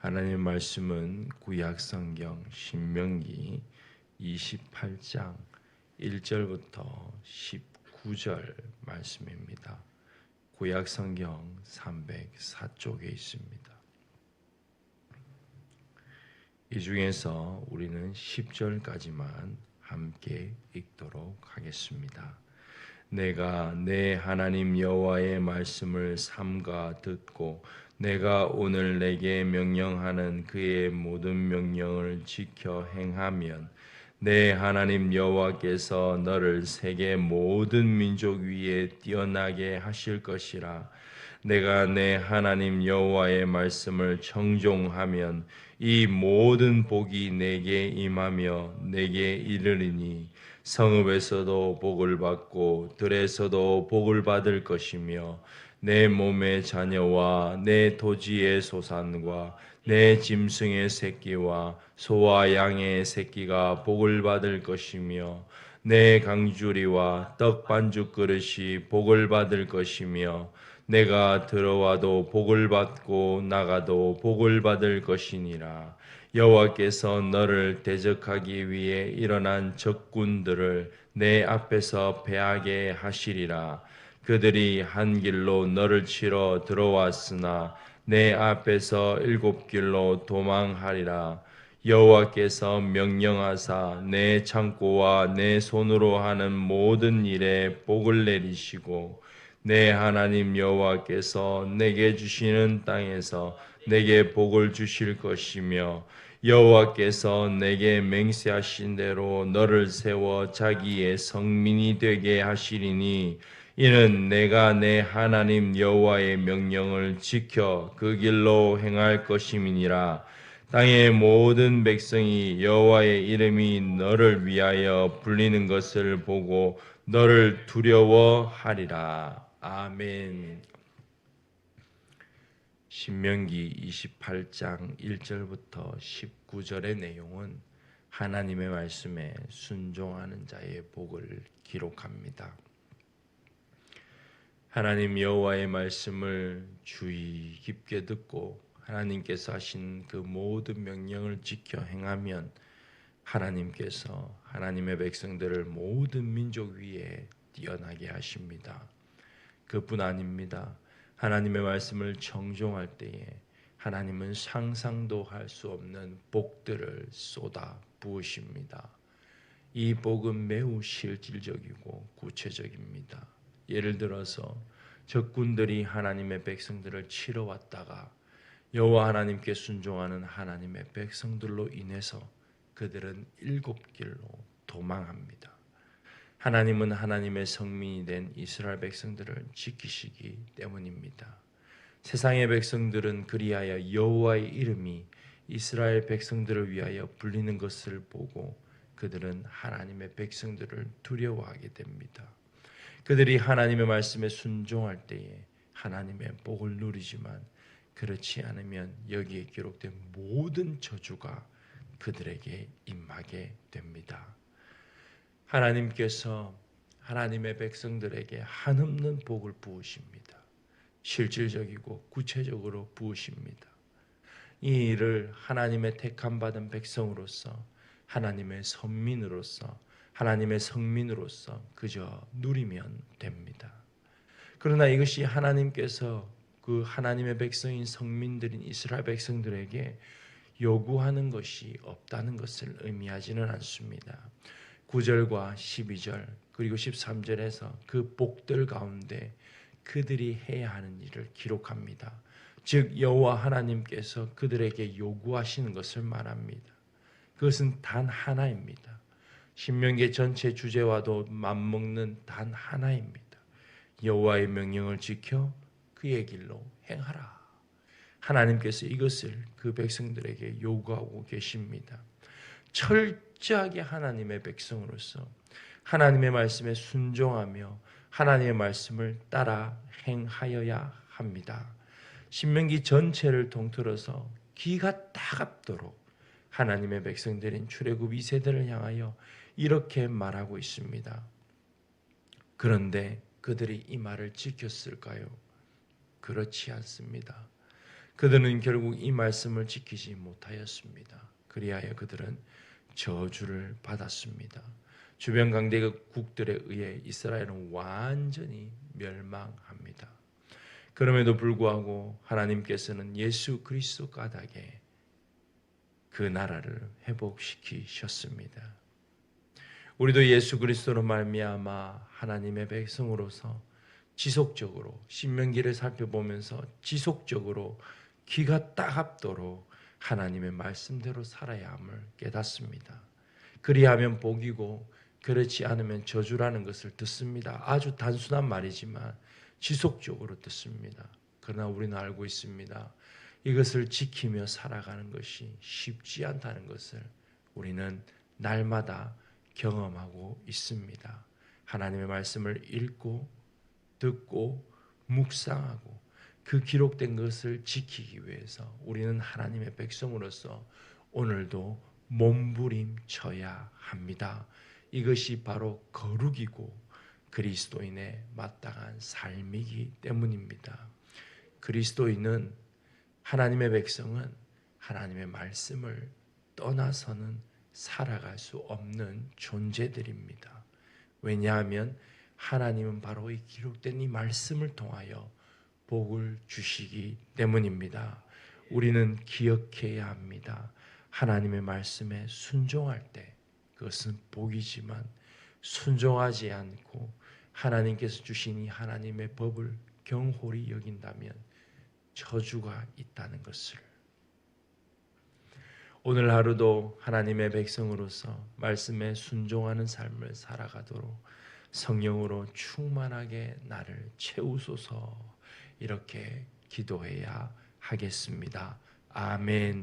하나님의 말씀은 구약 성경 신명기 28장 1절부터 19절 말씀입니다. 구약 성경 304쪽에 있습니다. 이 중에서 우리는 10절까지만 함께 읽도록 하겠습니다. 내가 내 하나님 여호와의 말씀을 삼가 듣고 내가 오늘 내게 명령하는 그의 모든 명령을 지켜 행하면 내 하나님 여호와께서 너를 세계 모든 민족 위에 뛰어나게 하실 것이라. 내가 내 하나님 여호와의 말씀을 청종하면 이 모든 복이 내게 임하며 내게 이르리니 성읍에서도 복을 받고 들에서도 복을 받을 것이며 내 몸의 자녀와 내 토지의 소산과 내 짐승의 새끼와 소와 양의 새끼가 복을 받을 것이며 내 강주리와 떡 반죽 그릇이 복을 받을 것이며 내가 들어와도 복을 받고 나가도 복을 받을 것이니라. 여호와께서 너를 대적하기 위해 일어난 적군들을 내 앞에서 패하게 하시리라. 그들이 한 길로 너를 치러 들어왔으나 내 앞에서 7길로 도망하리라. 여호와께서 명령하사 내 창고와 내 손으로 하는 모든 일에 복을 내리시고 내 하나님 여호와께서 내게 주시는 땅에서 내게 복을 주실 것이며 여호와께서 내게 맹세하신 대로 너를 세워 자기의 성민이 되게 하시리니 이는 내가 내 하나님 여호와의 명령을 지켜 그 길로 행할 것임이니라. 땅의 모든 백성이 여호와의 이름이 너를 위하여 불리는 것을 보고 너를 두려워하리라. 아멘. 신명기 28장 1절부터 19절의 내용은 하나님의 말씀에 순종하는 자의 복을 기록합니다. 하나님 여호와의 말씀을 주의 깊게 듣고 하나님께서 하신 그 모든 명령을 지켜 행하면 하나님께서 하나님의 백성들을 모든 민족 위에 뛰어나게 하십니다. 그뿐 아닙니다. 하나님의 말씀을 청종할 때에 하나님은 상상도 할 수 없는 복들을 쏟아 부으십니다. 이 복은 매우 실질적이고 구체적입니다. 예를 들어서 적군들이 하나님의 백성들을 치러 왔다가 여호와 하나님께 순종하는 하나님의 백성들로 인해서 그들은 7길로 도망합니다. 하나님은 하나님의 성민이 된 이스라엘 백성들을 지키시기 때문입니다. 세상의 백성들은 그리하여 여호와의 이름이 이스라엘 백성들을 위하여 불리는 것을 보고 그들은 하나님의 백성들을 두려워하게 됩니다. 그들이 하나님의 말씀에 순종할 때에 하나님의 복을 누리지만 그렇지 않으면 여기에 기록된 모든 저주가 그들에게 임하게 됩니다. 하나님께서 하나님의 백성들에게 한없는 복을 부으십니다. 실질적이고 구체적으로 부으십니다. 이 일을 하나님의 택함 받은 백성으로서 하나님의 선민으로서 하나님의 성민으로서 그저 누리면 됩니다. 그러나 이것이 하나님께서 그 하나님의 백성인 성민들인 이스라엘 백성들에게 요구하는 것이 없다는 것을 의미하지는 않습니다. 9절과 12절 그리고 13절에서 그 복들 가운데 그들이 해야 하는 일을 기록합니다. 즉 여호와 하나님께서 그들에게 요구하시는 것을 말합니다. 그것은 단 하나입니다. 신명기 전체 주제와도 맞먹는 단 하나입니다. 여호와의 명령을 지켜 그의 길로 행하라. 하나님께서 이것을 그 백성들에게 요구하고 계십니다. 철저하게 하나님의 백성으로서 하나님의 말씀에 순종하며 하나님의 말씀을 따라 행하여야 합니다. 신명기 전체를 통틀어서 기가 따갑도록 하나님의 백성들인 출애굽 2세대를 향하여 이렇게 말하고 있습니다. 그런데 그들이 이 말을 지켰을까요? 그렇지 않습니다. 그들은 결국 이 말씀을 지키지 못하였습니다. 그리하여 그들은 저주를 받았습니다. 주변 강대국들에 의해 이스라엘은 완전히 멸망합니다. 그럼에도 불구하고 하나님께서는 예수 그리스도 까닭에 그 나라를 회복시키셨습니다. 우리도 예수 그리스도로 말미암아 하나님의 백성으로서 지속적으로 신명기를 살펴보면서 지속적으로 귀가 따갑도록 하나님의 말씀대로 살아야 함을 깨닫습니다. 그리하면 복이고 그렇지 않으면 저주라는 것을 듣습니다. 아주 단순한 말이지만 지속적으로 듣습니다. 그러나 우리는 알고 있습니다. 이것을 지키며 살아가는 것이 쉽지 않다는 것을 우리는 날마다 경험하고 있습니다. 하나님의 말씀을 읽고 듣고 묵상하고 그 기록된 것을 지키기 위해서 우리는 하나님의 백성으로서 오늘도 몸부림쳐야 합니다. 이것이 바로 거룩이고 그리스도인의 마땅한 삶이기 때문입니다. 그리스도인은 하나님의 백성은 하나님의 말씀을 떠나서는 살아갈 수 없는 존재들입니다. 왜냐하면 하나님은 바로 이 기록된 이 말씀을 통하여 복을 주시기 때문입니다. 우리는 기억해야 합니다. 하나님의 말씀에 순종할 때 그것은 복이지만 순종하지 않고 하나님께서 주신 이 하나님의 법을 경홀히 여긴다면 저주가 있다는 것을 오늘 하루도 하나님의 백성으로서 말씀에 순종하는 삶을 살아가도록 성령으로 충만하게 나를 채우소서 이렇게 기도해야 하겠습니다. 아멘.